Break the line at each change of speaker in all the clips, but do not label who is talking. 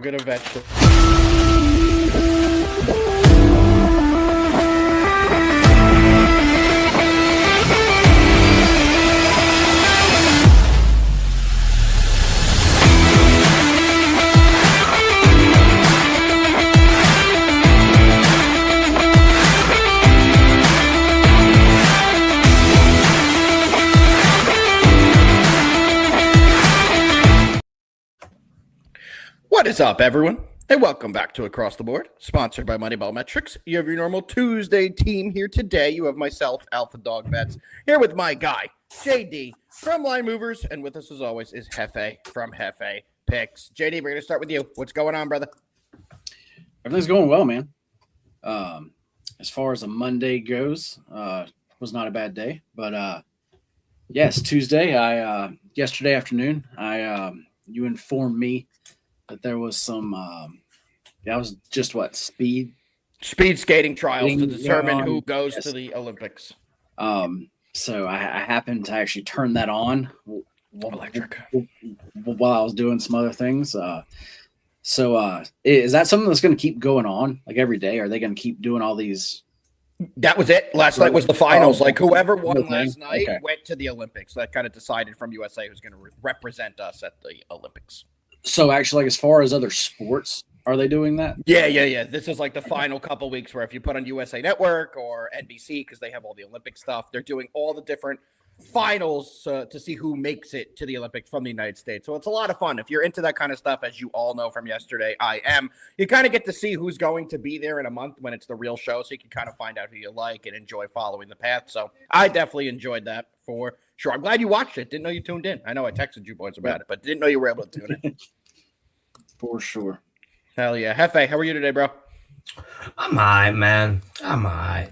Get a vegetable. What is up, everyone? And welcome back to Across the Board, sponsored by MoneyBall Metrics. You have your normal Tuesday team here today. You have myself, AlphaDog Bets, here with my guy, JD, from Line Movers, and with us, as always, is Jefe from Jefe Picks. JD, we're going to start with you. What's going on, brother?
Everything's going well, man. As far as a Monday goes, was not a bad day. But, yes, Tuesday, yesterday afternoon, you informed me that there was some, that was just what, speed
skating trials to determine who goes to the Olympics.
So I happened to actually turn that on
Electric
while I was doing some other things. So is that something that's going to keep going on like every day? Are they going to keep doing all these?
That was it. Last night was the finals. Like whoever won last night went to the Olympics. That kind of decided from USA who's going to represent us at the Olympics.
So actually, like as far as other sports, are they doing that?
Yeah. This is like the final couple weeks where if you put on USA Network or NBC, because they have all the Olympic stuff, they're doing all the different finals to see who makes it to the Olympics from the United States. So it's a lot of fun. If you're into that kind of stuff, as you all know from yesterday, I am. You kind of get to see who's going to be there in a month when it's the real show, so you can kind of find out who you like and enjoy following the path. So I definitely enjoyed that for sure. I'm glad you watched it. Didn't know you tuned in. I know I texted you boys about it, but didn't know you were able to tune in.
For sure.
Hell yeah. Jefe, how are you today, bro?
I'm all right, man. I'm all right.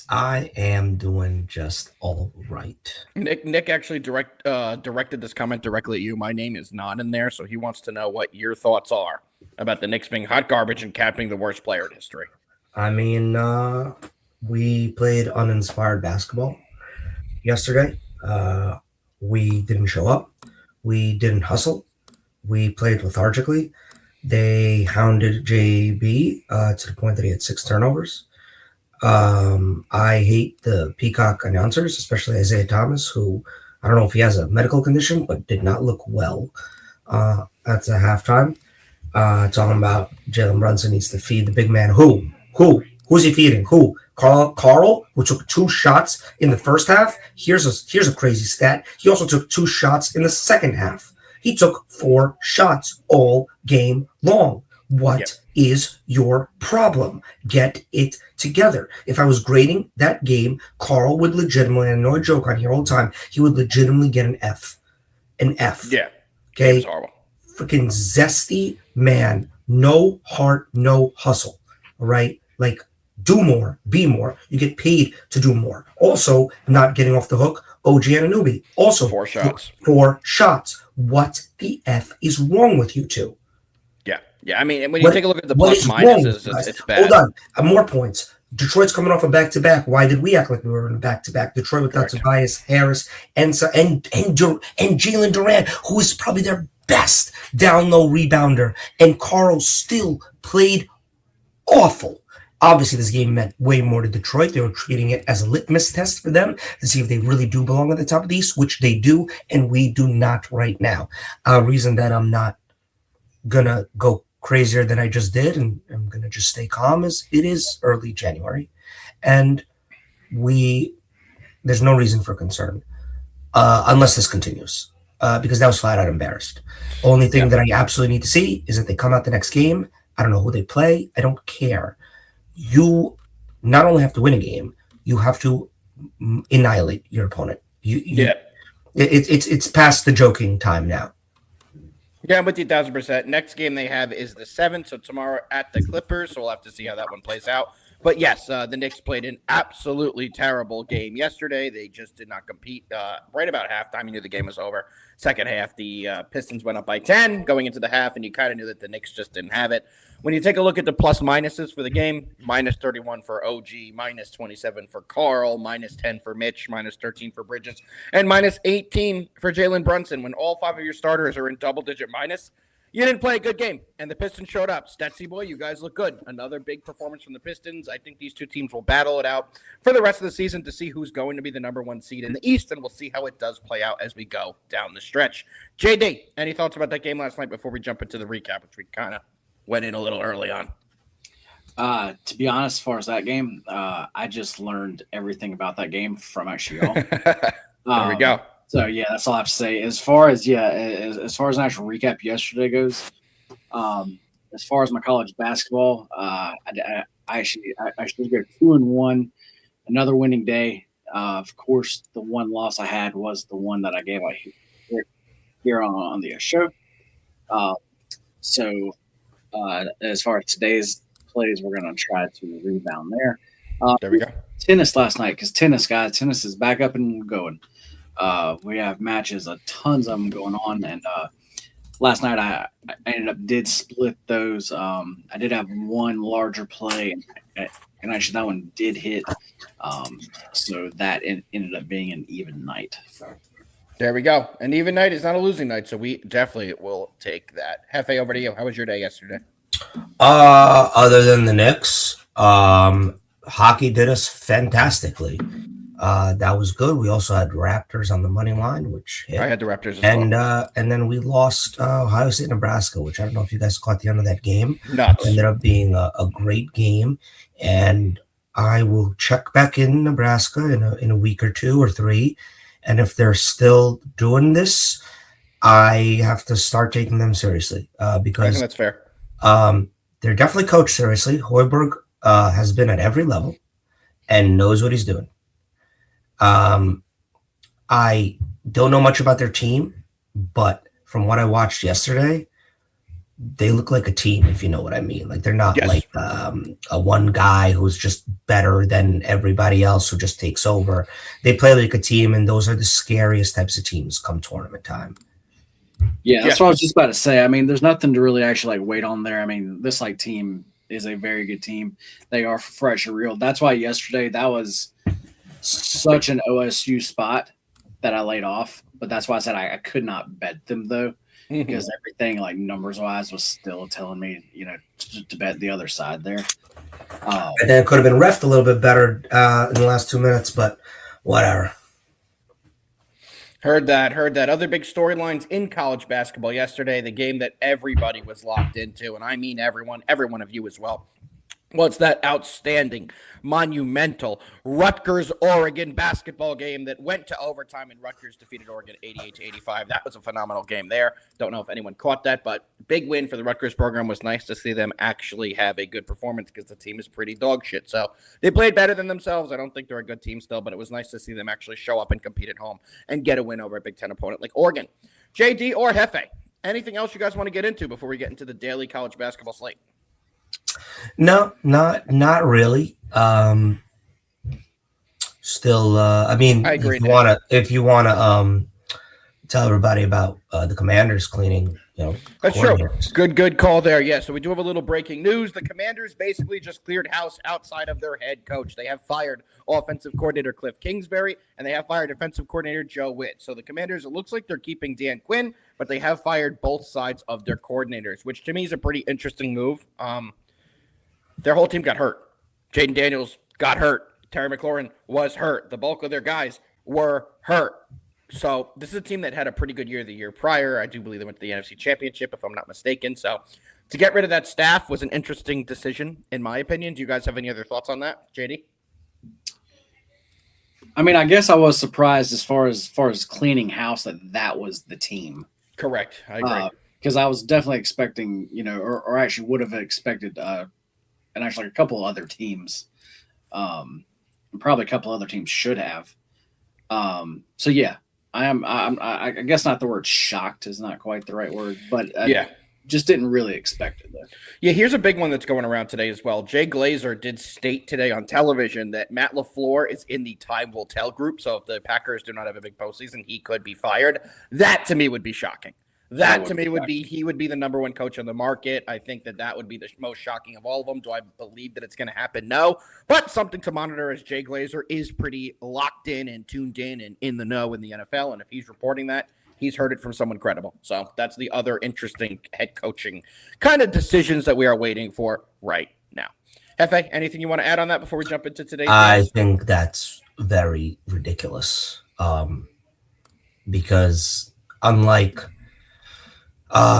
I am doing just all right.
Nick actually directed this comment directly at you. My name is not in there, so he wants to know what your thoughts are about the Knicks being hot garbage and capping the worst player in history.
I mean, we played uninspired basketball yesterday. We didn't show up. We didn't hustle. We played lethargically. They hounded JB to the point that he had 6 turnovers. I hate the Peacock announcers, especially Isaiah Thomas, who I don't know if he has a medical condition, but did not look well at the halftime. Talking about Jalen Brunson needs to feed the big man. Who's he feeding? Who? Carl, who took 2 shots in the first half. Here's a crazy stat. He also took 2 shots in the second half. He took 4 shots all game long. What is your problem? Get it together. If I was grading that game, Carl would legitimately, and I know I joke on here all the time, he would legitimately get an F. An F.
Yeah.
Okay. Freaking zesty man. No heart, no hustle. All right. Like, do more, be more. You get paid to do more. Also, not getting off the hook. OG Anunoby. Also
4 shots.
4 shots. What the F is wrong with you two?
Yeah. I mean, when you take a look at the plus minuses, it's bad.
Hold on. More points. Detroit's coming off a back-to-back. Why did we act like we were in a back-to-back? Detroit without Tobias Harris and Jalen Durant, who is probably their best down-low rebounder. And Carl still played awful. Obviously, this game meant way more to Detroit. They were treating it as a litmus test for them to see if they really do belong at the top of the East, which they do, and we do not right now. A reason that I'm not going to go crazier than I just did, and I'm going to just stay calm, is it is early January, and there's no reason for concern unless this continues, because that was flat out embarrassed. Only thing that I absolutely need to see is that they come out the next game. I don't know who they play. I don't care. You not only have to win a game, you have to annihilate your opponent. It's past the joking time now.
Yeah, I'm with you 1,000%. Next game they have is the 7th, so tomorrow at the Clippers, so we'll have to see how that one plays out. But yes, the Knicks played an absolutely terrible game yesterday. They just did not compete right about halftime. You knew the game was over. Second half, the Pistons went up by 10 going into the half, and you kind of knew that the Knicks just didn't have it. When you take a look at the plus minuses for the game, minus 31 for OG, minus 27 for Carl, minus 10 for Mitch, minus 13 for Bridges, and minus 18 for Jalen Brunson. When all 5 of your starters are in double-digit minus, You didn't play a good game, and the Pistons showed up. Stetsy boy, you guys look good. Another big performance from the Pistons. I think these two teams will battle it out for the rest of the season to see who's going to be the number one seed in the East, and we'll see how it does play out as we go down the stretch. JD, any thoughts about that game last night before we jump into the recap, which we kind of went in a little early on?
To be honest, as far as that game, I just learned everything about that game from actually y'all.
There we go.
So yeah, that's all I have to say. As far as an actual recap yesterday goes, as far as my college basketball, I should go 2-1, another winning day. Of course, the one loss I had was the one that I gave out here on the show. So as far as today's plays, we're going to try to rebound there.
There we go.
Tennis last night, because tennis is back up and going. We have matches, tons of them going on, and last night I did split those. I did have one larger play, and actually that one did hit. So that ended up being an even night.
There we go. An even night is not a losing night, so we definitely will take that. Jefe, over to you. How was your day yesterday?
Other than the Knicks, hockey did us fantastically. That was good. We also had Raptors on the money line, which hit.
I had the Raptors as well.
And then we lost Ohio State, Nebraska, which I don't know if you guys caught the end of that game.
Nuts.
It ended up being a great game, and I will check back in Nebraska in a week or 2 or 3, and if they're still doing this, I have to start taking them seriously because
I think that's fair.
They're definitely coached seriously. Hoiberg has been at every level and knows what he's doing. I don't know much about their team, but from what I watched yesterday, they look like a team, if you know what I mean. Like they're not like a one guy who's just better than everybody else who just takes over. They play like a team, and those are the scariest types of teams come tournament time.
Yeah, that's what I was just about to say. I mean, there's nothing to really actually wait on there. I mean, this team is a very good team. They are fresh and real. That's why yesterday that was such an OSU spot that I laid off. But that's why I said I could not bet them though, because everything numbers wise was still telling me, to bet the other side there.
And then it could have been reffed a little bit better in the last 2 minutes, but whatever.
Heard that. Other big storylines in college basketball yesterday, the game that everybody was locked into, and I mean every one of you as well. What's that outstanding, monumental Rutgers-Oregon basketball game that went to overtime and Rutgers defeated Oregon 88-85. That was a phenomenal game there. Don't know if anyone caught that, but big win for the Rutgers program. Was nice to see them actually have a good performance because the team is pretty dog shit. So they played better than themselves. I don't think they're a good team still, but it was nice to see them actually show up and compete at home and get a win over a Big Ten opponent like Oregon. JD or Jefe, anything else you guys want to get into before we get into the daily college basketball slate?
No, not really. Still, I mean,
I agree.
If you wanna tell everybody about the Commanders cleaning,
that's true. Good call there. Yeah, so we do have a little breaking news. The Commanders basically just cleared house outside of their head coach. They have fired offensive coordinator Cliff Kingsbury, and they have fired defensive coordinator Joe Witt. So the Commanders, it looks like they're keeping Dan Quinn, but they have fired both sides of their coordinators, which to me is a pretty interesting move. Their whole team got hurt. Jaden Daniels got hurt. Terry McLaurin was hurt. The bulk of their guys were hurt. So this is a team that had a pretty good year the year prior. I do believe they went to the NFC Championship, if I'm not mistaken. So to get rid of that staff was an interesting decision, in my opinion. Do you guys have any other thoughts on that, JD?
I mean, I guess I was surprised as far as cleaning house that was the team.
Correct. I agree.
Because I was definitely expecting, or actually would have expected and actually a couple other teams, probably a couple other teams should have. So yeah, I guess not the word shocked is not quite the right word, but just didn't really expect it though.
Yeah, here's a big one that's going around today as well. Jay Glazer did state today on television that Matt LaFleur is in the time will tell group. So if the Packers do not have a big postseason, he could be fired. That to me would be shocking. That to me would be he would be the number one coach on the market. I think that would be the most shocking of all of them. Do I believe that it's going to happen? No, but something to monitor as Jay Glazer is pretty locked in and tuned in and in the know in the NFL. And if he's reporting that, He's heard it from someone credible. So that's the other interesting head coaching kind of decisions that we are waiting for right now. Jefe, anything you want to add on that before we jump into today's
I
games?
think that's very ridiculous. Because unlike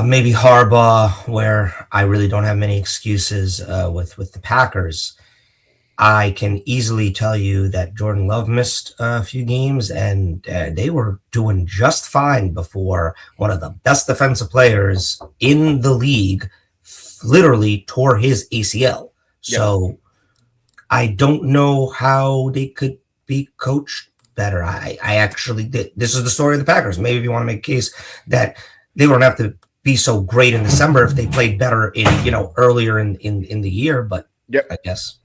maybe Harbaugh, where I really don't have many excuses with the Packers, I can easily tell you that Jordan Love missed a few games, and they were doing just fine before one of the best defensive players in the league literally tore his ACL. So I don't know how they could be coached better. I actually did. This is the story of the Packers. Maybe if you want to make a case that they wouldn't have to be so great in December if they played better in earlier in the year, but I guess.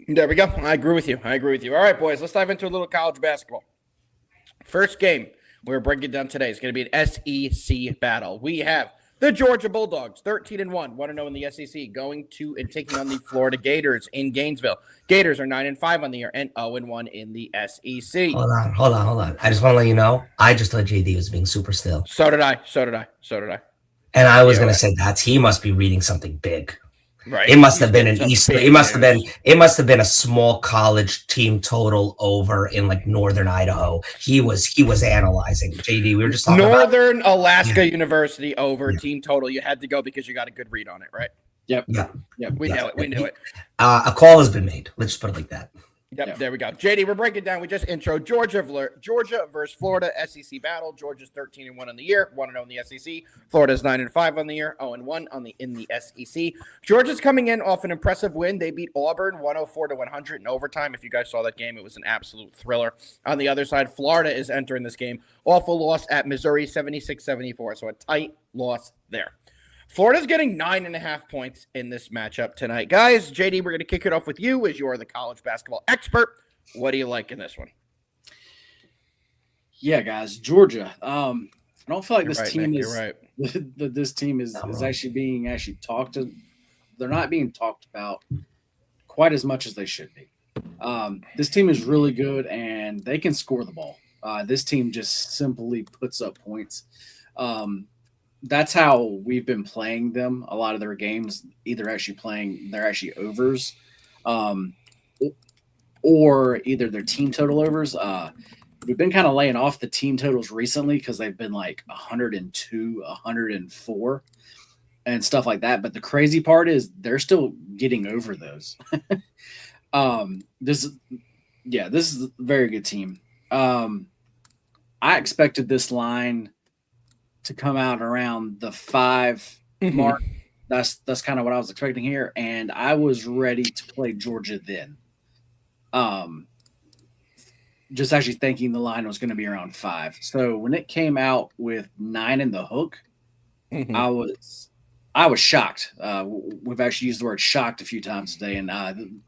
There we go. I agree with you. All right, boys, let's dive into a little college basketball. First game we're breaking down today is going to be an SEC battle. We have the Georgia Bulldogs, 13-1, 1-0 in the SEC, going to and taking on the Florida Gators in Gainesville. Gators are 9-5 on the year and 0-1 in the SEC.
Hold on. I just want to let you know, I just thought JD was being super still.
So did I.
And I was going to say that he must be reading something big.
Right.
It must have been an East. It must have been a small college team total over in like northern Idaho. He was analyzing. JD, we were just talking
Northern Alaska University over team total. You had to go because you got a good read on it, right?
Yep.
We knew it.
A call has been made. Let's just put it like that.
Yep, there we go. JD, we're breaking down. We just intro Georgia versus Florida SEC battle. Georgia's 13-1 on the year, 1-0 in the SEC. Florida's 9-5 on the year, 0-1 in the SEC. Georgia's coming in off an impressive win. They beat Auburn 104-100 in overtime. If you guys saw that game, it was an absolute thriller. On the other side, Florida is entering this game off a loss at Missouri 76-74, so a tight loss there. Florida's getting 9.5 points in this matchup tonight. Guys, JD, we're going to kick it off with you as you are the college basketball expert. What do you like in this one?
Yeah, guys, Georgia. I don't feel like this team is actually being talked to. They're not being talked about quite as much as they should be. This team is really good, and they can score the ball. This team just simply puts up points. That's how we've been playing them. A lot of their games, they're actually overs, or either their team total overs. We've been kind of laying off the team totals recently because they've been like 102, 104, and stuff like that. But the crazy part is they're still getting over those. This is a very good team. I expected this line to come out around the 5 mark. That's kind of what I was expecting here, and I was ready to play Georgia then. Just actually thinking the line was going to be around 5. So when it came out with 9 in the hook, I was shocked. We've actually used the word shocked a few times today, and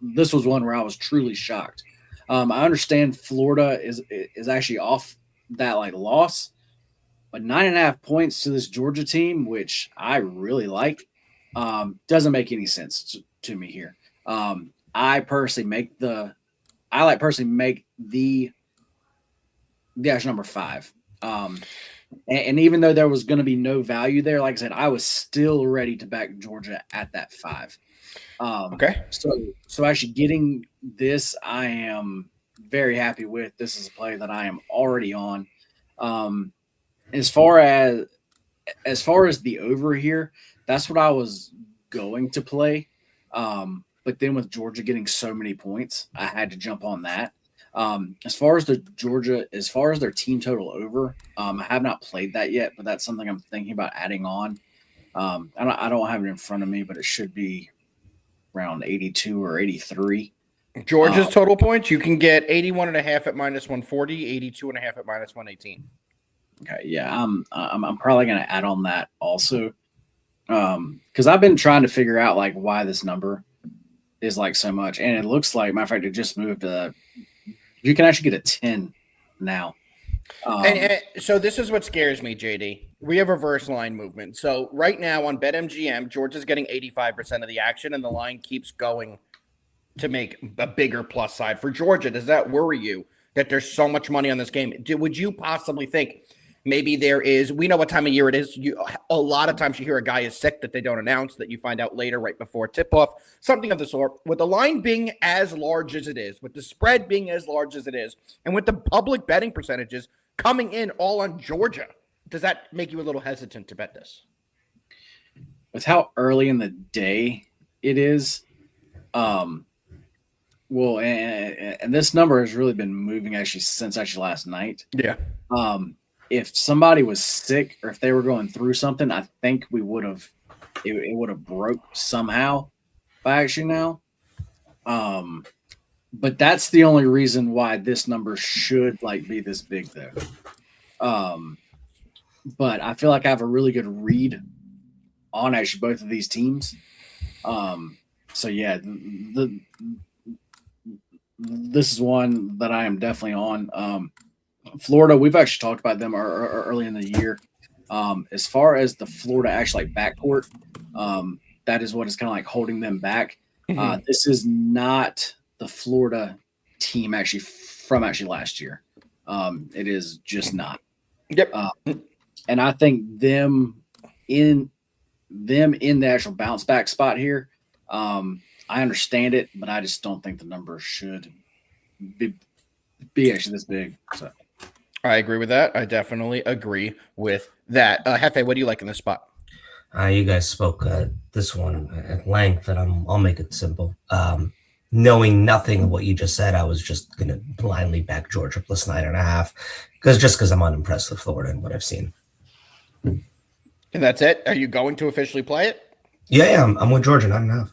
this was one where I was truly shocked. I understand Florida is actually off that loss. But 9.5 points to this Georgia team, which I really like, doesn't make any sense to me here. I personally make the actual number 5. And even though there was going to be no value there, like I said, I was still ready to back Georgia at that 5.
Okay.
So actually getting this, I am very happy with. This is a play that I am already on. As far as the over here, that's what I was going to play. But then with Georgia getting so many points, I had to jump on that. As far as their team total over, I have not played that yet, but that's something I'm thinking about adding on. I don't have it in front of me, but it should be around 82 or 83.
Georgia's total points, you can get 81.5 at -140, 82.5 at -118.
Okay, yeah, I'm probably gonna add on that also, because I've been trying to figure out why this number is so much, and it looks like, matter of fact, it just moved to. You can actually get a 10 now.
And so this is what scares me, JD. We have reverse line movement. So right now on BetMGM, Georgia's getting 85% of the action, and the line keeps going to make a bigger plus side for Georgia. Does that worry you that there's so much money on this game? Would you possibly think Maybe there is, we know what time of year it is. A lot of times you hear a guy is sick that they don't announce, that you find out later right before tip-off, something of the sort. With the line being as large as it is, with the spread being as large as it is, and with the public betting percentages coming in all on Georgia, does that make you a little hesitant to bet this?
With how early in the day it is, well, and this number has really been moving since last night.
Yeah.
If somebody was sick or if they were going through something, I think we would have it would have broke somehow by actually now. But that's the only reason why this number should be this big though. But I feel like I have a really good read on actually both of these teams. So yeah, this is one that I am definitely on. Florida, we've actually talked about them early in the year. As far as the Florida actually backcourt, that is what is kind of holding them back. This is not the Florida team from last year. It is just not.
Yep.
And I think them in the actual bounce back spot here. I understand it, but I just don't think the number should be actually this big. So
I agree with that. I definitely agree with that. Jefe, what do you like in this spot?
You guys spoke this one at length, and I'll make it simple. Knowing nothing of what you just said, I was just going to blindly back Georgia plus 9.5 because I'm unimpressed with Florida and what I've seen.
And that's it? Are you going to officially play it?
Yeah, I'm with Georgia 9.5.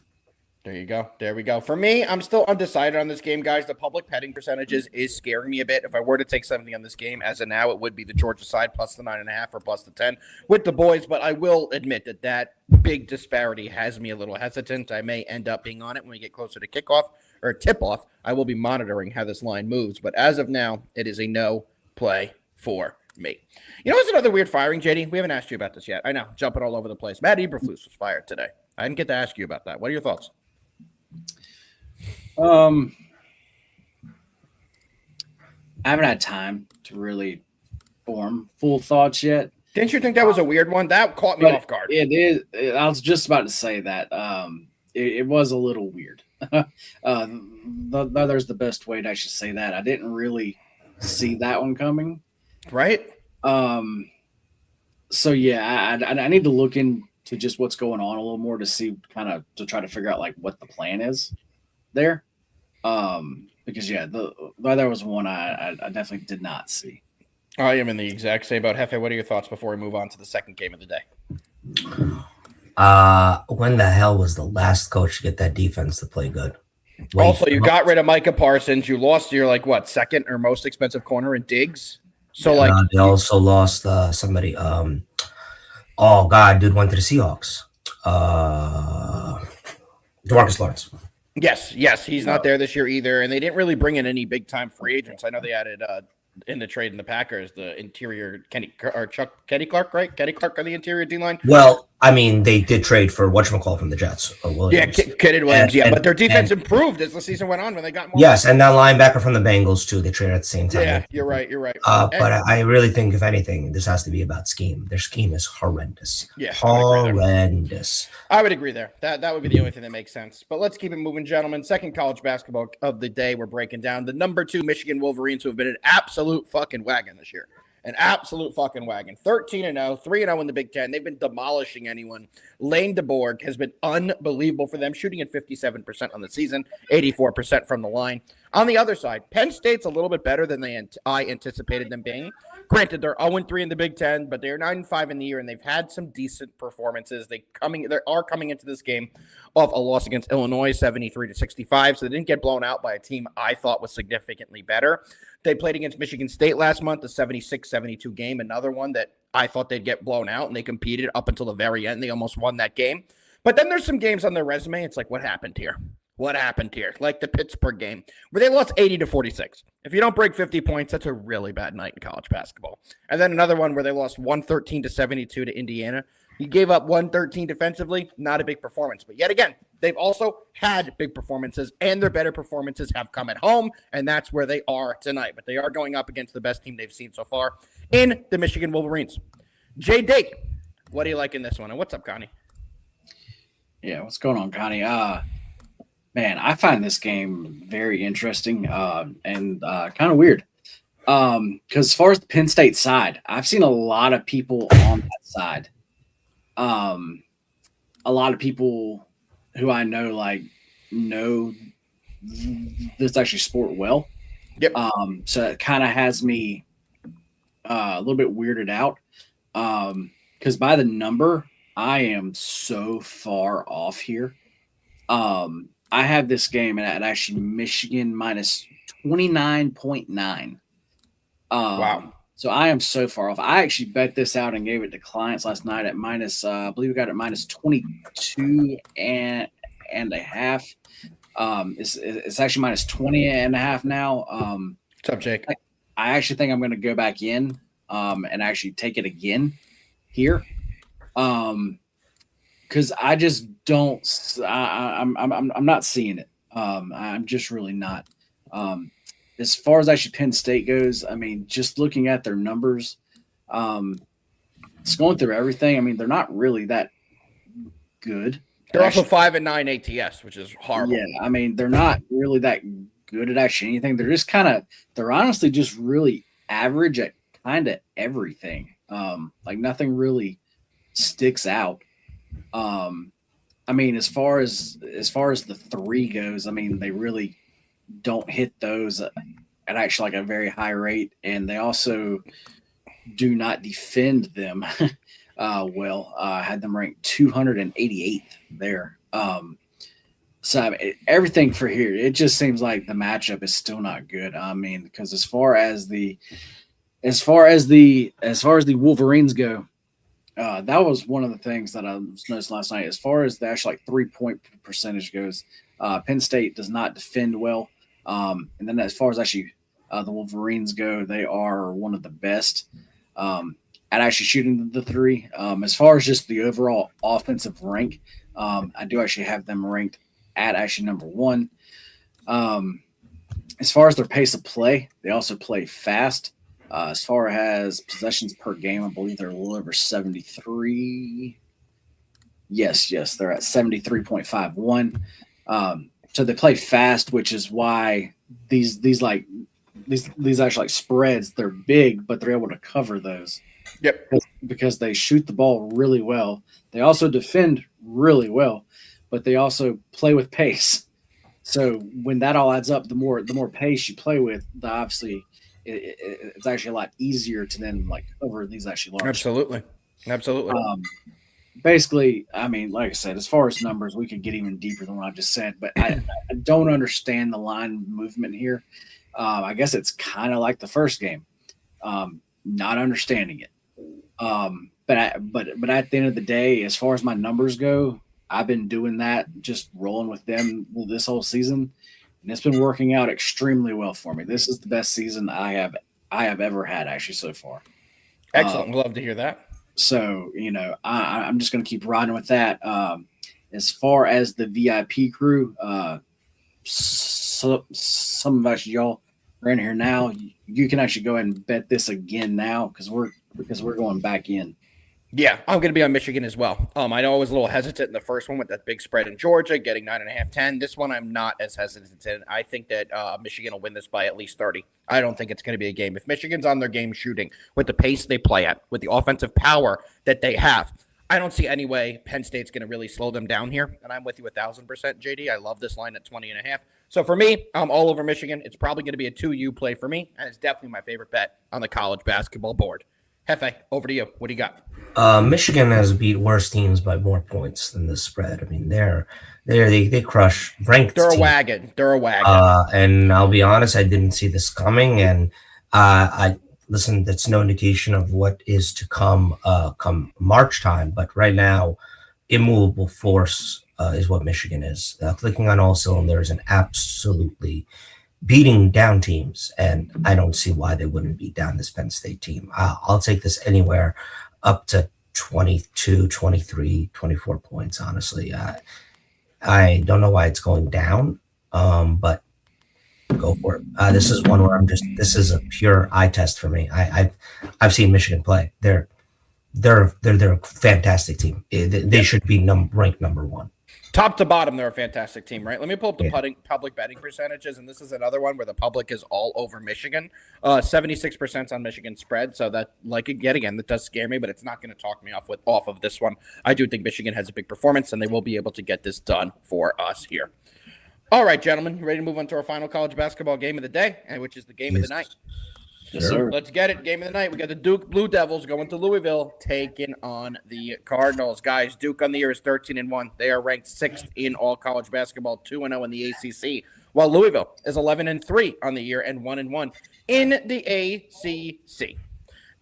There you go. There we go. For me, I'm still undecided on this game, guys. The public betting percentages is scaring me a bit. If I were to take something on this game, as of now, it would be the Georgia side plus the 9.5 or plus the 10 with the boys. But I will admit that big disparity has me a little hesitant. I may end up being on it when we get closer to kickoff or tip-off. I will be monitoring how this line moves. But as of now, it is a no play for me. You know what's another weird firing, JD? We haven't asked you about this yet. I know, jumping all over the place. Matt Eberflus was fired today. I didn't get to ask you about that. What are your thoughts?
I haven't had time to really form full thoughts yet.
Didn't you think that was a weird one? That caught me off guard.
It is. I was just about to say that. It was a little weird. There's the best way to actually say that. I didn't really see that one coming.
Right.
So yeah, I need to look into just what's going on a little more to see to try to figure out what the plan is there. Because yeah, there was one I definitely did not see.
I am in the exact same boat. Jefe, what are your thoughts before we move on to the second game of the day?
When the hell was the last coach to get that defense to play good?
Also, you got rid of Micah Parsons. You lost your second or most expensive corner in Diggs. So
they also lost somebody. Oh God, dude went to the Seahawks. DeMarcus Lawrence.
Yes, he's not there this year either, and they didn't really bring in any big time free agents. I know they added in the trade in the Packers the interior Kenny Clark, right? Kenny Clark on the interior D line.
Well, I mean, they did trade for whatchamacall from the Jets.
Williams. Yeah, Kennedy Williams. But their defense improved as the season went on when they got more.
Yes, and that linebacker from the Bengals too. They traded at the same time.
Yeah, you're right.
But I really think, if anything, this has to be about scheme. Their scheme is horrendous.
Yeah,
horrendous.
I would agree there. That would be the only thing that makes sense. But let's keep it moving, gentlemen. Second college basketball of the day. We're breaking down the number 2 Michigan Wolverines, who have been an absolute fucking wagon this year. An absolute fucking wagon. 13-0, 3-0 in the Big Ten. They've been demolishing anyone. Lane DeBoer has been unbelievable for them, shooting at 57% on the season, 84% from the line. On the other side, Penn State's a little bit better than I anticipated them being. Granted, they're 0-3 in the Big Ten, but they're 9-5 in the year, and they've had some decent performances. They are coming into this game off a loss against Illinois, 73-65, so they didn't get blown out by a team I thought was significantly better. They played against Michigan State last month, a 76-72 game, another one that I thought they'd get blown out, and they competed up until the very end. They almost won that game. But then there's some games on their resume. It's like, what happened here? What happened here? Like the Pittsburgh game, where they lost 80-46. If you don't break 50 points, that's a really bad night in college basketball. And then another one where they lost 113-72 to Indiana. He gave up 113 defensively, not a big performance. But yet again, they've also had big performances, and their better performances have come at home, and that's where they are tonight. But they are going up against the best team they've seen so far in the Michigan Wolverines. JD, what do you like in this one? And what's up, Connie?
Yeah, what's going on, Connie? Man, I find this game very interesting and kind of weird. Because as far as the Penn State side, I've seen a lot of people on that side. A lot of people who I know know this actually sport well.
Yep.
So it kind of has me a little bit weirded out. Because by the number, I am so far off here. I have this game at actually Michigan minus 29.9.
Wow.
So I am so far off. I actually bet this out and gave it to clients last night at minus, I believe we got it minus 22 and a half. It's actually minus 20 and a half now.
What's up, Jake?
I actually think I'm going to go back in and actually take it again here. Because I just don't. I'm not seeing it. I'm just really not. As far as actually Penn State goes, I mean, just looking at their numbers, it's going through everything. I mean, they're not really that good.
They're also 5-9 ATS, which is horrible.
Yeah, I mean, they're not really that good at actually anything. They're just they're honestly just really average at kind of everything. Like nothing really sticks out. I mean, as far as the three goes, I mean, they really don't hit those at actually like a very high rate, and they also do not defend them well. Had them ranked 288th there. So I mean, everything for here, it just seems like the matchup is still not good. I mean, because as far as the Wolverines go, that was one of the things that I noticed last night. As far as the actual like 3-point percentage goes, Penn State does not defend well. And then as far as actually the Wolverines go, they are one of the best at actually shooting the three. As far as just the overall offensive rank, I do actually have them ranked at actually number 1. As far as their pace of play, they also play fast. As far as possessions per game, I believe they're a little over 73. Yes, they're at 73.51. So they play fast, which is why these actually like spreads, they're big, but they're able to cover those.
Yep.
Because they shoot the ball really well. They also defend really well, but they also play with pace. So when that all adds up, the more pace you play with, obviously it's actually a lot easier to then like cover these actually large.
Absolutely.
Basically, I mean, like I said, as far as numbers, we could get even deeper than what I just said, but I don't understand the line movement here. I guess it's kind of like the first game, not understanding it. But at the end of the day, as far as my numbers go, I've been doing that, just rolling with them this whole season, and it's been working out extremely well for me. This is the best season I have ever had actually so far.
Excellent. Love to hear that.
So, I'm just going to keep riding with that. As far as the VIP crew, some of actually y'all are in here now. You can actually go ahead and bet this again now because we're going back in.
Yeah, I'm going to be on Michigan as well. I know I was a little hesitant in the first one with that big spread in Georgia, getting 9.5, 10. This one I'm not as hesitant in. I think that Michigan will win this by at least 30. I don't think it's going to be a game. If Michigan's on their game shooting with the pace they play at, with the offensive power that they have, I don't see any way Penn State's going to really slow them down here. And I'm with you 1,000%, JD. I love this line at 20.5. So for me, I'm all over Michigan. It's probably going to be a 2U play for me, and it's definitely my favorite bet on the college basketball board. Jefe, over to you. What do you got?
Michigan has beat worse teams by more points than this spread. I mean, they crush ranked.
They're a
teams.
wagon. They're a wagon.
And I'll be honest, I didn't see this coming. And I listen. That's no indication of what is to come come March time. But right now, immovable force is what Michigan is. Clicking on all cylinders and absolutely beating down teams, and I don't see why they wouldn't beat down this Penn State team. I'll take this anywhere up to 22, 23, 24 points, honestly. I don't know why it's going down, but go for it. This is one where this is a pure eye test for me. I've seen Michigan play. They're a fantastic team. They should be ranked number one.
Top to bottom, they're a fantastic team, right? Let me pull up the
Yeah.
public betting percentages, and this is another one where the public is all over Michigan. 76% on Michigan spread, so that, yet again, that does scare me, but it's not going to talk me off of this one. I do think Michigan has a big performance, and they will be able to get this done for us here. All right, gentlemen, ready to move on to our final college basketball game of the day, and which is the game of the night.
Yes, sir.
Let's get it. Game of the night. We got the Duke Blue Devils going to Louisville, taking on the Cardinals. Guys, Duke on the year is 13-1. They are ranked 6th in all college basketball, 2-0 in the ACC, while Louisville is 11-3 on the year and 1-1 in the ACC.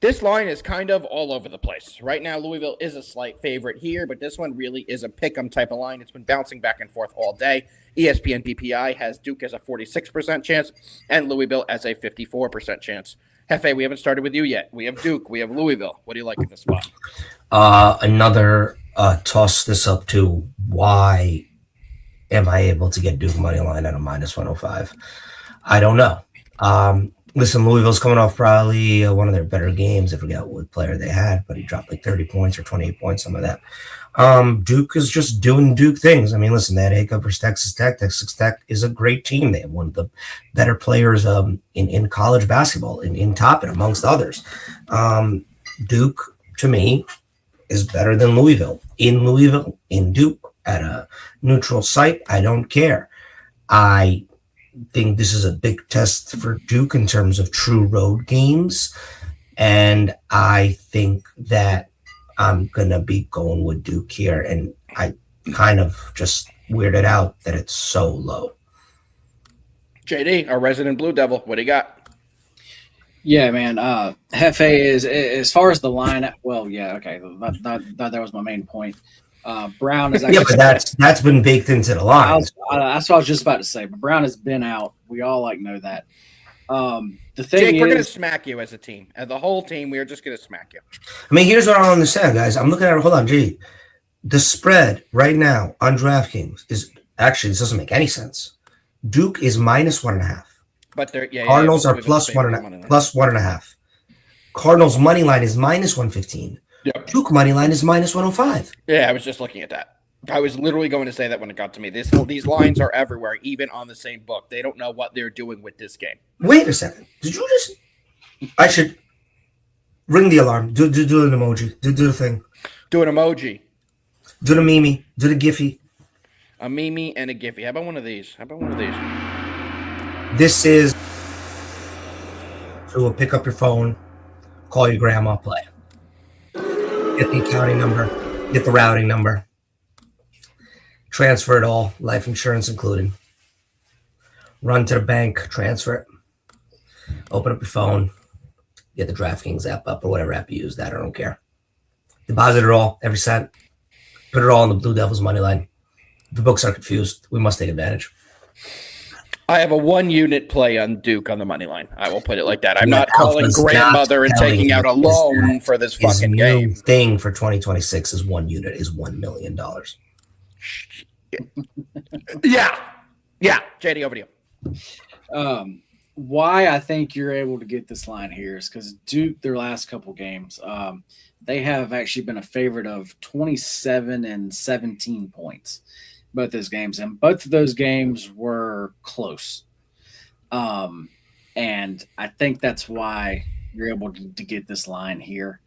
This line is kind of all over the place. Right now, Louisville is a slight favorite here, but this one really is a pick-em type of line. It's been bouncing back and forth all day. ESPN BPI has Duke as a 46% chance and Louisville as a 54% chance. Jefe, we haven't started with you yet. We have Duke. We have Louisville. What do you like in this spot?
Another toss this up to why am I able to get Duke money line at a -105? I don't know. Listen, Louisville's coming off probably one of their better games. I forget what player they had, but he dropped like 30 points or 28 points, some of that. Duke is just doing Duke things. I mean, listen, they had Hakup versus Texas Tech. Texas Tech is a great team. They have one of the better players in college basketball, in Toppin, amongst others. Duke, to me, is better than Louisville. In Louisville, in Duke, at a neutral site, I don't care. I think this is a big test for Duke in terms of true road games. And I think that I'm going to be going with Duke here. And I kind of just weirded out that it's so low.
JD, our resident Blue Devil, what do you got? Yeah, man. Jefe is, as far as the line, well, yeah, okay. That was my main point. Brown is actually.
Yeah, but that's been baked into the line.
That's what I was just about to say. But Brown has been out. We all know that. The thing
Jake,
is,
we're going to smack you as a team. As the whole team, we are just going to smack you.
I mean, here's what I don't understand, guys. I'm looking at it. Hold on, G. The spread right now on DraftKings is actually, this doesn't make any sense. Duke is -1.5.
But they're
Cardinals are plus 1.5. Cardinals money line is -115.
Yep.
Duke money line is -105.
Yeah, I was just looking at that. I was literally going to say that when it got to me. These lines are everywhere, even on the same book. They don't know what they're doing with this game.
Wait a second. Did you just? I should ring the alarm. Do an emoji. Do the thing.
Do an emoji.
Do the Mimi. Do the Giphy.
A Mimi and a Giphy. How about one of these?
This is. So we'll pick up your phone, call your grandma, play. Get the accounting number. Get the routing number. Transfer it all, life insurance included. Run to the bank, transfer it. Open up your phone. Get the DraftKings app up or whatever app you use. That I don't care. Deposit it all, every cent. Put it all on the Blue Devils money line. If the books are confused, we must take advantage.
I have a 1-unit play on Duke on the money line. I will put it like that. I'm not calling grandmother and taking out a loan for this fucking game.
Thing for 2026 is 1 unit is $1 million.
Yeah. JD, over to
you. Why I think you're able to get this line here is because Duke, their last couple games, they have actually been a favorite of 27 and 17 points, both those games. And both of those games were close. And I think that's why you're able to get this line here.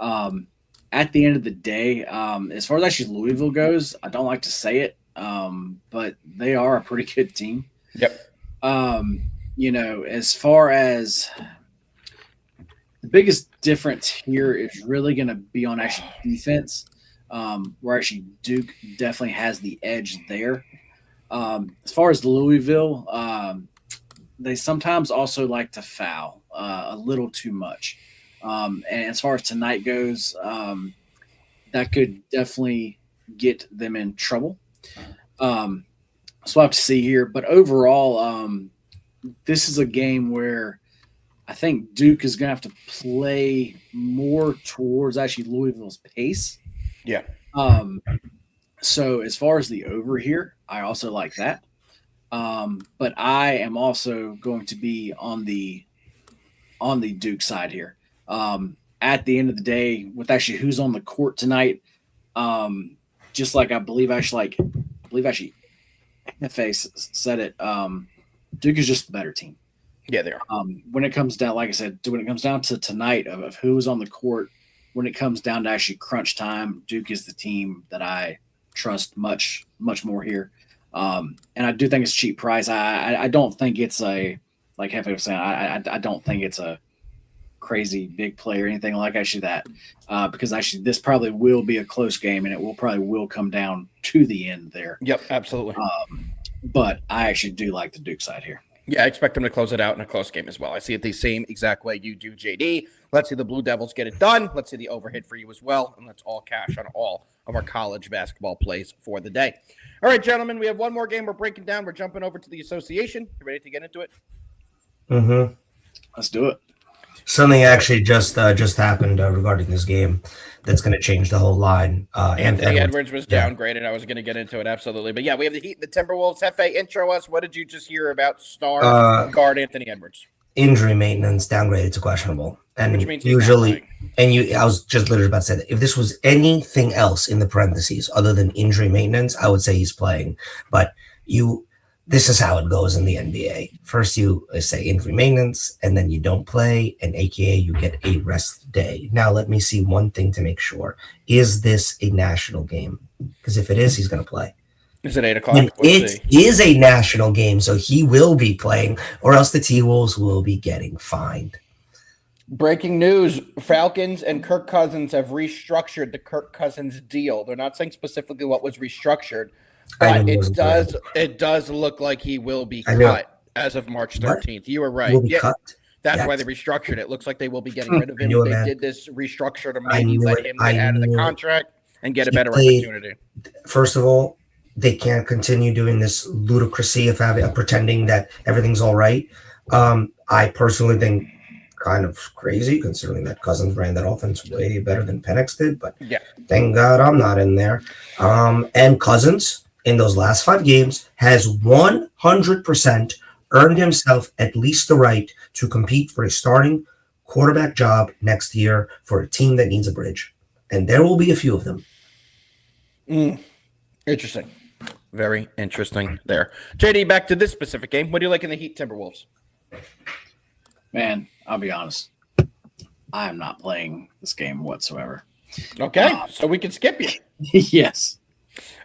At the end of the day, as far as actually Louisville goes, I don't like to say it, but they are a pretty good team.
Yep.
As far as the biggest difference here is really going to be on actually defense, where actually Duke definitely has the edge there. As far as Louisville, they sometimes also like to foul a little too much. And as far as tonight goes, that could definitely get them in trouble. So we'll have to see here. But overall, this is a game where I think Duke is going to have to play more towards actually Louisville's pace.
Yeah.
So as far as the over here, I also like that. But I am also going to be on the Duke side here. At the end of the day, with actually who's on the court tonight, just like I believe actually Jefe said it. Duke is just the better team.
Yeah, they are.
When it comes down, like I said, when it comes down to tonight of who's on the court, when it comes down to actually crunch time, Duke is the team that I trust much more here. And I do think it's a cheap price. I don't think it's a, like Jefe was saying, I don't think it's a crazy big play or anything like actually that, because actually this probably will be a close game and it will come down to the end there.
Yep, absolutely.
But I actually do like the Duke side here.
Yeah, I expect them to close it out in a close game as well. I see it the same exact way you do, JD. Let's see the Blue Devils get it done. Let's see the overhit for you as well. And let's all cash on all of our college basketball plays for the day. All right, gentlemen, we have one more game we're breaking down. We're jumping over to the association. You ready to get into it?
Mm-hmm.
Let's do it.
Something actually just happened regarding this game that's going to change the whole line.
Anthony Edwards was downgraded. I was going to get into it, absolutely. But yeah, we have the Heat and the Timberwolves. Jefe, intro us. What did you just hear about star guard Anthony Edwards?
Injury maintenance downgraded to questionable. And
which means
usually, I was just literally about to say that. If this was anything else in the parentheses other than injury maintenance, I would say he's playing. But this is how it goes in the NBA. First, you say injury maintenance, and then you don't play, and AKA you get a rest day. Now, let me see one thing to make sure. Is this a national game? Because if it is, he's going to play.
Is it 8 o'clock?
It is a national game, so he will be playing, or else the T-Wolves will be getting fined.
Breaking news, Falcons and Kirk Cousins have restructured the Kirk Cousins deal. They're not saying specifically what was restructured, but it does look like he will be cut as of March 13th. You were right.
Cut?
That's why they restructured it. It looks like they will be getting rid of him. They did this restructure to maybe let him get out of the contract and get a better opportunity.
First of all, they can't continue doing this ludicrousy of pretending that everything's all right. I personally think kind of crazy considering that Cousins ran that offense way better than Penix did, but thank God I'm not in there. And Cousins in those last 5 games has 100% earned himself at least the right to compete for a starting quarterback job next year for a team that needs a bridge. And there will be a few of them.
Interesting. Very interesting there. JD, back to this specific game. What do you like in the Heat Timberwolves?
Man, I'll be honest. I am not playing this game whatsoever.
Okay, so we can skip you.
Yes.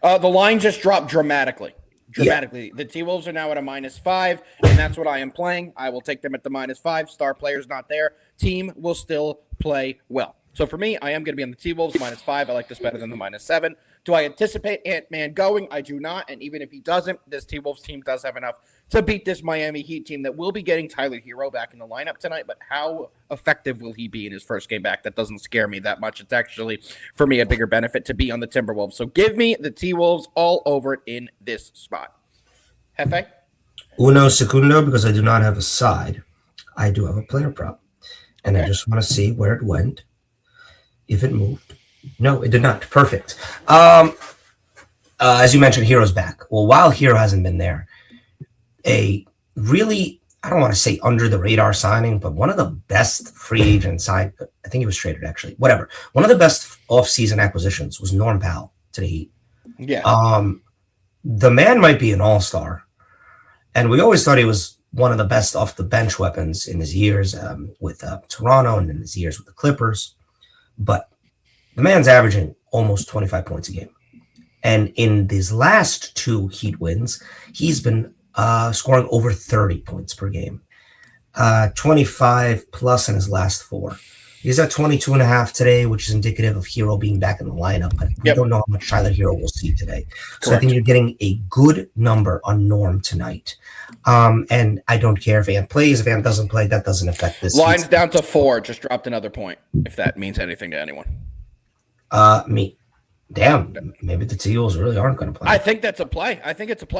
The line just dropped dramatically. The T-Wolves are now at a -5, and that's what I am playing. I will take them at the -5. Star player's not there. Team will still play well. So for me, I am going to be on the T-Wolves -5. I like this better than the -7. Do I anticipate Ant-Man going? I do not. And even if he doesn't, this T-Wolves team does have enough to beat this Miami Heat team that will be getting Tyler Hero back in the lineup tonight. But how effective will he be in his first game back? That doesn't scare me that much. It's actually, for me, a bigger benefit to be on the Timberwolves. So give me the T-Wolves all over it in this spot. Jefe?
Uno secundo, because I do not have a side. I do have a player prop. And I just want to see where it went. If it moved. No, it did not. Perfect. As you mentioned, Hero's back. Well, while Hero hasn't been there, a really, I don't want to say under the radar signing, but one of the best free agent I think he was traded actually. Whatever. One of the best off-season acquisitions was Norm Powell to the Heat.
Yeah.
The man might be an all-star. And we always thought he was one of the best off-the-bench weapons in his years with Toronto and in his years with the Clippers. But the man's averaging almost 25 points a game. And in these last 2 Heat wins, he's been scoring over 30 points per game. 25 plus in his last 4. He's at 22.5 today, which is indicative of Hero being back in the lineup. But we don't know how much Tyler Hero will see today. So correct. I think you're getting a good number on Norm tonight. And I don't care if Ant plays. If Ant doesn't play, that doesn't affect this.
Line's down to 4. Just dropped another point, if that means anything to anyone.
Me. Damn, maybe the T-Wolves really aren't going to play.
I think that's a play.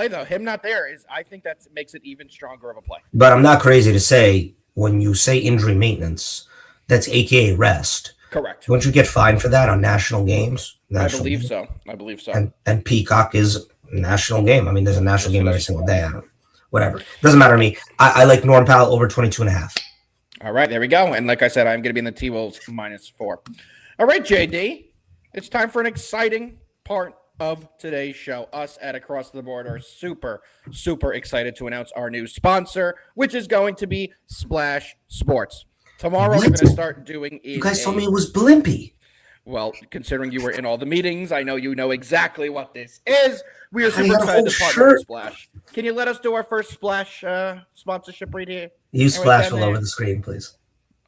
Though. Him not there I think that makes it even stronger of a play.
But I'm not crazy to say when you say injury maintenance, that's AKA rest.
Correct.
Don't you get fined for that on national games?
I believe so.
And Peacock is a national game. I mean, there's a national game every single day. Whatever. Doesn't matter to me. I like Norm Powell over 22.5.
All right, there we go. And like I said, I'm going to be in the T-Wolves -4. All right, JD, it's time for an exciting part of today's show. Us at Across the Board are super, super excited to announce our new sponsor, which is going to be Splash Sports. Tomorrow, we're going to start doing it.
You guys told me it was Blimpy.
Well, considering you were in all the meetings, I know you know exactly what this is. We are super excited to partner with Splash. Can you let us do our first Splash sponsorship right here?
You splash all over the screen, please.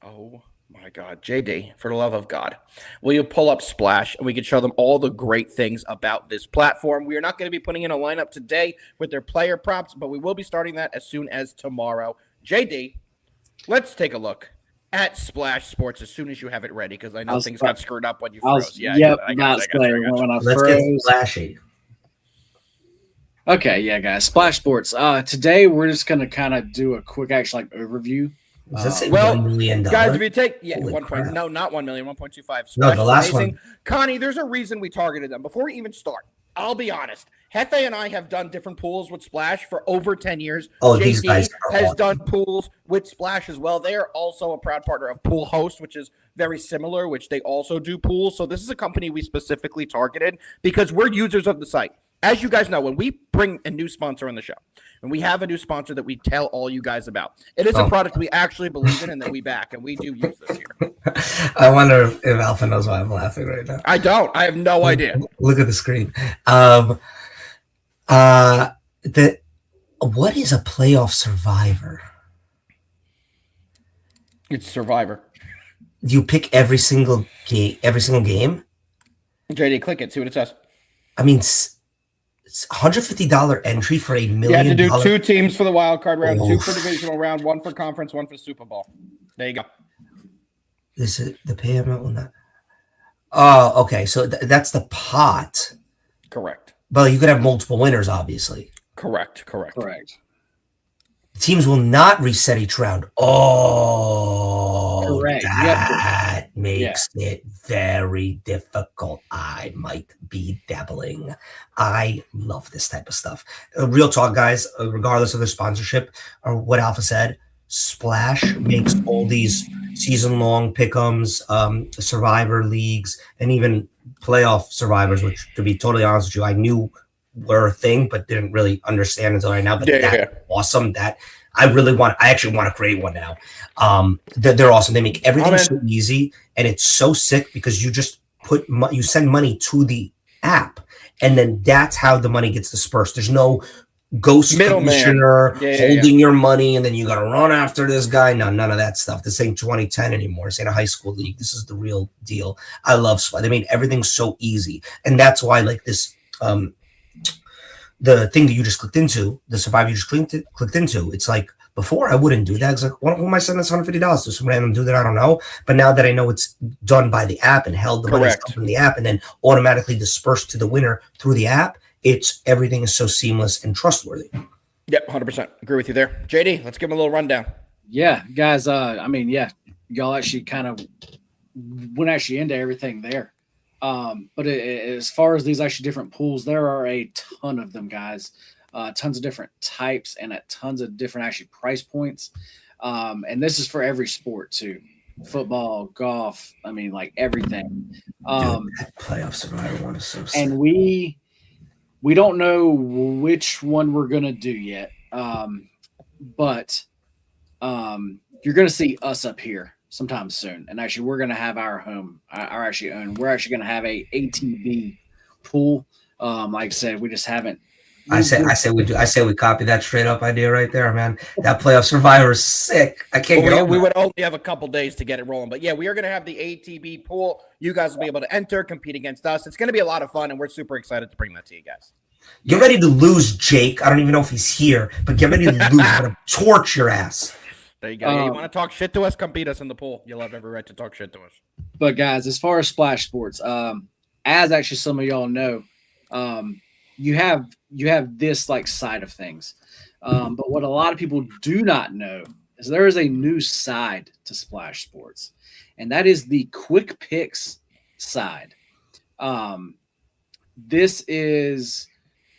Oh, my God. JD, for the love of God, will you pull up Splash and we can show them all the great things about this platform? We are not going to be putting in a lineup today with their player props, but we will be starting that as soon as tomorrow. JD, let's take a look at Splash Sports as soon as you have it ready, because I know things got screwed up when you froze.
Let's get splashy.
Okay, yeah, guys. Splash Sports. Today we're just gonna kind of do a quick, actually, overview.
$1 million?
Guys, if you take not 1 million, 1.25.
No, the last one.
Connie, there's a reason we targeted them. Before we even start, I'll be honest. Jefe and I have done different pools with Splash for over 10 years.
Oh, these guys
has done pools with Splash as well. They are also a proud partner of Pool Host, which is very similar, which they also do pools. So this is a company we specifically targeted because we're users of the site. As you guys know, when we bring a new sponsor on the show, and we have a new sponsor that we tell all you guys about, it is a product we actually believe in and that we back, and we do use this here.
I wonder if Alpha knows why I'm laughing right now.
I don't. I have no idea.
Look at the screen. What is a playoff survivor?
It's Survivor.
You pick every single game.
JD, click it. See what it says.
I mean, it's $150 entry for $1 million.
You have to do 2 teams for the wild card round, 2 for divisional round, 1 for conference, 1 for Super Bowl. There you go.
This is the pay amount on that. Oh, okay. So that's the pot.
Correct.
Well, you could have multiple winners, obviously.
Correct.
The teams will not reset each round. Oh,
correct.
That makes it very difficult. I might be dabbling. I love this type of stuff. Real talk, guys, regardless of their sponsorship or what Alpha said, Splash makes all these season-long pick'ems, survivor leagues, and even playoff survivors, which, to be totally honest with you, I knew were a thing, but didn't really understand until right now. But that's awesome. That I actually want to create one now. They're awesome. They make everything so easy, and it's so sick because you just you send money to the app, and then that's how the money gets dispersed. There's no ghost commissioner holding your money, and then you got to run after this guy. No, none of that stuff. This ain't 2010 anymore. This ain't a high school league. This is the real deal. I love Splash. They made everything so easy, and that's why like this. The thing that you just clicked into, the survivor you just clicked into, it's like before I wouldn't do that. It's like, who am I sending this $150 to? Some random dude that I don't know. But now that I know it's done by the app and held the money from the app and then automatically dispersed to the winner through the app, everything is so seamless and trustworthy.
Yep, 100%. Agree with you there. JD, let's give him a little rundown.
Yeah, guys. Y'all actually kind of went into everything there. But as far as these actually different pools, there are a ton of them, guys. Tons of different types and at tons of different actually price points. And this is for every sport too. Football, golf, like everything.
That playoff survivor one is so sick.
And we don't know which one we're gonna do yet. But you're gonna see us up here sometime soon, and actually we're going to have our own. We're actually going to have a ATV pool. Like I said, we just haven't. I say we copy that straight up idea right there, man. That playoff survivor is sick. I can't.
We would only have a couple days to get it rolling, but yeah, we are going to have the ATV pool. You guys will be able to enter, compete against us. It's going to be a lot of fun, and we're super excited to bring that to you guys.
Get ready to lose, Jake. I don't even know if he's here, but get ready to lose. I'm going to torch your ass.
There you go. You want to talk shit to us? Come beat us in the pool. You'll have every right to talk shit to us.
But guys, as far as Splash Sports, as actually some of y'all know, you have this like side of things. But what a lot of people do not know is there is a new side to Splash Sports, and that is the quick picks side. This is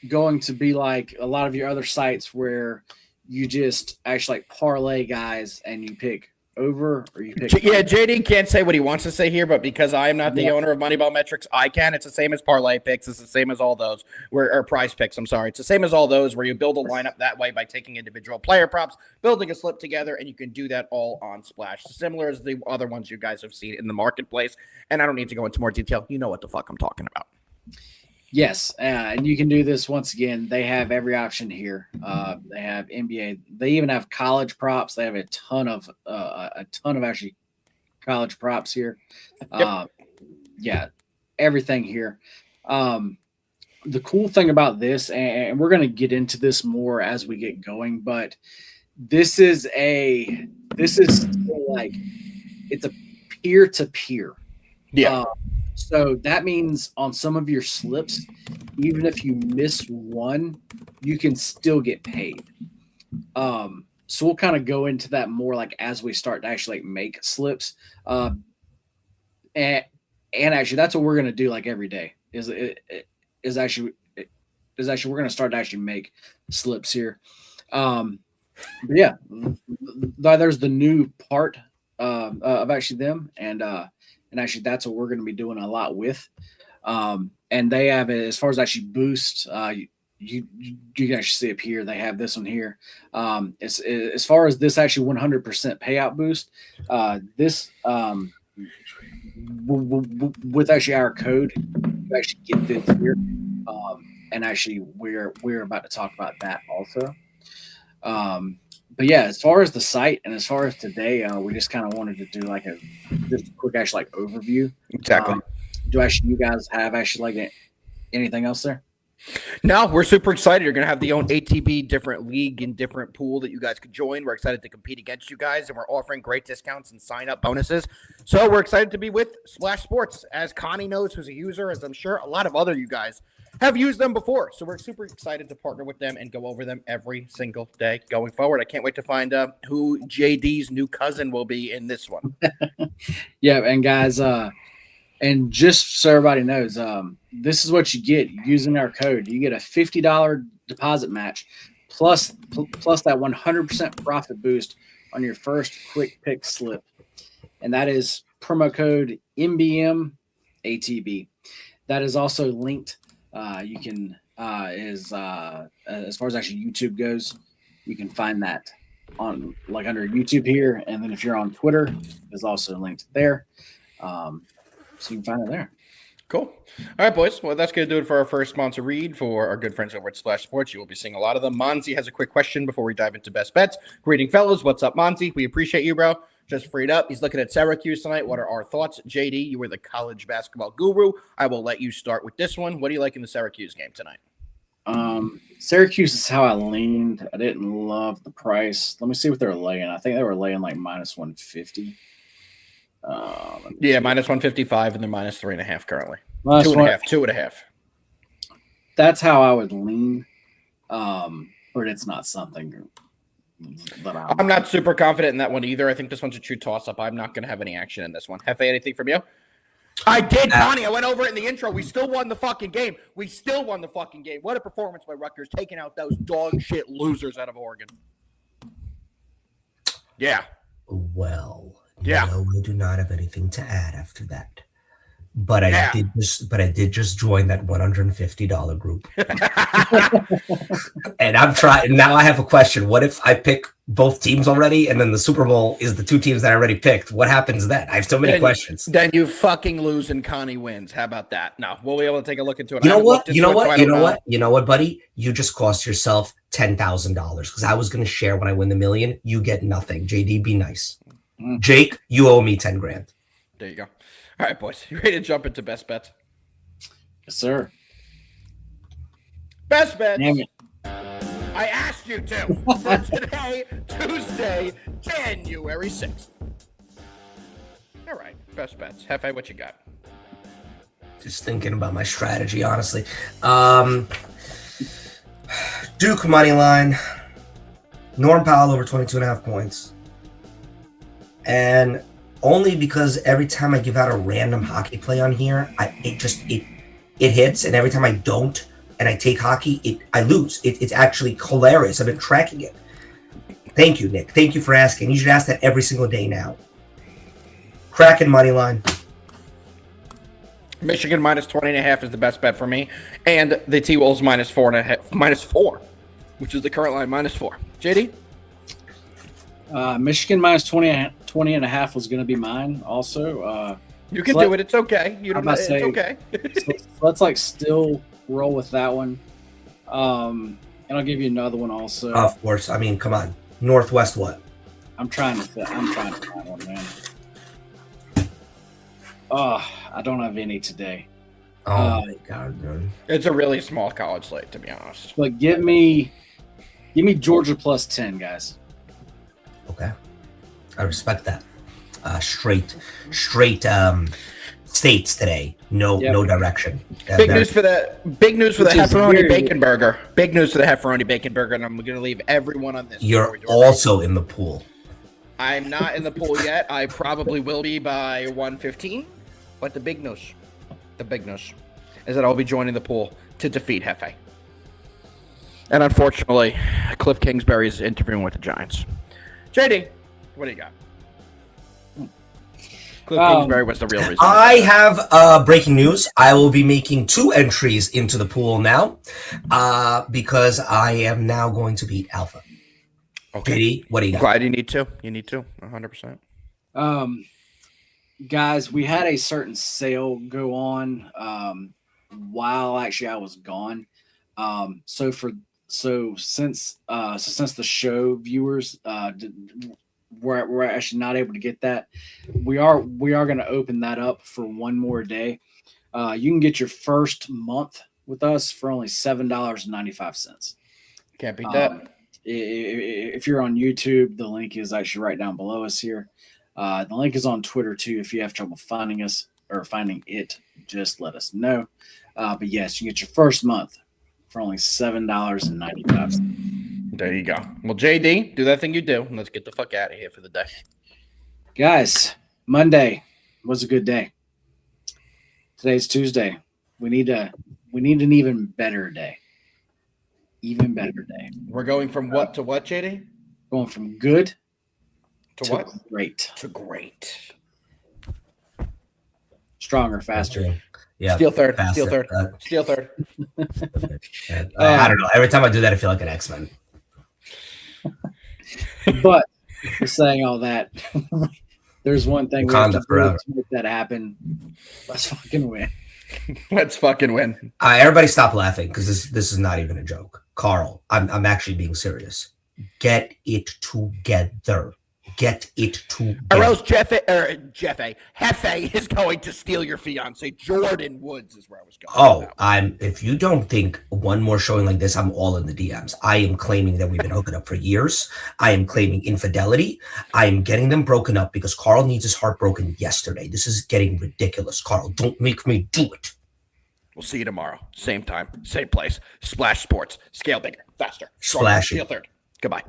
going to be like a lot of your other sites where you just actually like parlay guys and you pick over or you pick.
Yeah, JD can't say what he wants to say here, but because I am not the owner of Moneyball Metrics, I can. It's the same as parlay picks. It's the same as all those or prize picks. I'm sorry. It's the same as all those where you build a lineup that way by taking individual player props, building a slip together, and you can do that all on Splash. Similar as the other ones you guys have seen in the marketplace. And I don't need to go into more detail. You know what the fuck I'm talking about.
Yes, and you can do this once again. They have every option here. They have NBA. They even have college props. They have a ton of actually college props here.
Yep.
Yeah, everything here. The cool thing about this, and we're going to get into this more as we get going, but this is like it's a peer-to-peer.
Yeah.
So that means on some of your slips, even if you miss one, you can still get paid. So we'll kind of go into that more like as we start to actually like make slips. And actually that's what we're going to do like every day is actually we're going to start to actually make slips here. But yeah, there's the new part of actually them and actually, that's what we're going to be doing a lot with. And they have, as far as actually boost, you can actually see up here. They have this one here. As far as this actually 100% payout boost, this with actually our code, you actually get this here. And actually, we're about to talk about that also. But yeah, as far as the site and as far as today, we just kind of wanted to do like just a quick actually like overview.
Exactly.
Do actually you guys have actually like anything else there?
No, we're super excited. You're going to have the own ATB different league and different pool that you guys could join. We're excited to compete against you guys, and we're offering great discounts and sign-up bonuses. So we're excited to be with Splash Sports. As Connie knows, who's a user, as I'm sure a lot of other you guys have used them before. So we're super excited to partner with them and go over them every single day going forward. I can't wait to find who JD's new cousin will be in this one.
Yeah, and guys, and just so everybody knows, this is what you get using our code. You get a $50 deposit match plus that 100% profit boost on your first quick pick slip. And that is promo code MBMATB. That is also linked. You can, as far as actually YouTube goes, you can find that on like under YouTube here. And then if you're on Twitter, it's also linked there. So you can find it there.
Cool. All right, boys. Well, that's going to do it for our first sponsor read for our good friends over at Splash Sports. You will be seeing a lot of them. Monzi has a quick question before we dive into best bets. Greeting, fellas. What's up, Monzi? We appreciate you, bro. Just freed up. He's looking at Syracuse tonight. What are our thoughts? JD, you were the college basketball guru. I will let you start with this one. What do you like in the Syracuse game tonight?
Syracuse is how I leaned. I didn't love the price. Let me see what they're laying. I think they were laying like minus 150.
Yeah, minus 155, and they're minus 3.5 currently.
Minus
2.5.
That's how I would lean. But it's not something that
I'm not super confident in that one either. I think this one's a true toss-up. I'm not going to have any action in this one. Jefe, anything from you? I did, Connie. I went over it in the intro. We still won the fucking game. What a performance by Rutgers, taking out those dog shit losers out of Oregon. Yeah.
Well,
yeah.
No, I do not have anything to add after that. But I did just join that $150 group. And I'm trying now. I have a question. What if I pick both teams already, and then the Super Bowl is the two teams that I already picked? What happens then? I have so many questions.
Then you fucking lose and Connie wins. How about that? No, we'll be able to take a look into it.
You know what, buddy? You just cost yourself $10,000 because I was going to share when I win the million. You get nothing. JD, be nice. Jake, you owe me 10 grand.
There you go. All right, boys. You ready to jump into best bets?
Yes, sir.
Best bets.
Damn it.
I asked you to for today, Tuesday, January 6th. All right, best bets. Jefe, what you got?
Just thinking about my strategy, honestly. Duke money line. Norm Powell over 22.5 points. and only because every time I give out a random hockey play on here, it hits, and every time I don't and I take hockey, I lose. It's actually hilarious. I've been tracking it. Thank you, Nick. Thank you for asking. You should ask that every single day now. Kraken money line.
Michigan minus 20.5 is the best bet for me, and the T-Wolves minus 4, which is the current line, -4. JD?
Michigan minus 20.5 was going to be mine also.
You can do it. It's okay. You don't. It's
say,
okay.
so let's still roll with that one. And I'll give you another one also.
Of course. I mean, come on. Northwest what?
I'm trying to find one, man. Oh, I don't have any today.
Oh my God, man.
It's a really small college slate, to be honest.
But give me Georgia plus 10, guys.
Okay. I respect that. Straight states today. No direction.
Big news for the Hefferoni
weird.
Bacon Burger. Big news for the Hefferoni Bacon Burger, and I'm going to leave everyone on this.
You're also in the pool.
I'm not in the pool yet. I probably will be by 1:15. But the big news is that I'll be joining the pool to defeat Jefe. And unfortunately, Cliff Kingsbury is interviewing with the Giants. JD, what do you got? Cliff Kingsbury was the real reason.
I have breaking news. I will be making 2 entries into the pool now because I am now going to beat Alpha.
Okay.
JD, what do you got?
Glad you need to. You need to, 100%.
Guys, we had a certain sale go on while actually I was gone. So since the show viewers we're actually not able to get that, we are going to open that up for one more day. You can get your first month with us for only $7.95.
Can't beat that.
If you're on YouTube, the link is actually right down below us here. The link is on Twitter too. If you have trouble finding us or finding it, just let us know. But yes, you get your first month for only $7.95.
There you go. Well, JD, do that thing you do, and let's get the fuck out of here for the day.
Guys, Monday was a good day. Today's Tuesday. We need an even better day. Even better day.
We're going from what to what, JD?
Going from good
to what?
Great.
To great.
Stronger, faster.
Yeah.
Steal third.
faster.
Steal third. Steal third.
I don't know. Every time I do that, I feel like an X-Men.
But for saying all that, there's one thing we have to do to make that happen. Let's fucking win.
Let's fucking win.
Everybody stop laughing because this is not even a joke. Carl, I'm actually being serious. Get it together. Get it together.
Or else Jefe is going to steal your fiance. Jordan Woods is where I was going.
If you don't think one more showing like this, I'm all in the DMs. I am claiming that we've been hooking up for years. I am claiming infidelity. I am getting them broken up because Carl needs his heart broken yesterday. This is getting ridiculous. Carl, don't make me do it.
We'll see you tomorrow. Same time, same place. Splash Sports. Scale bigger, faster.
Splashy.
Steal third. Goodbye.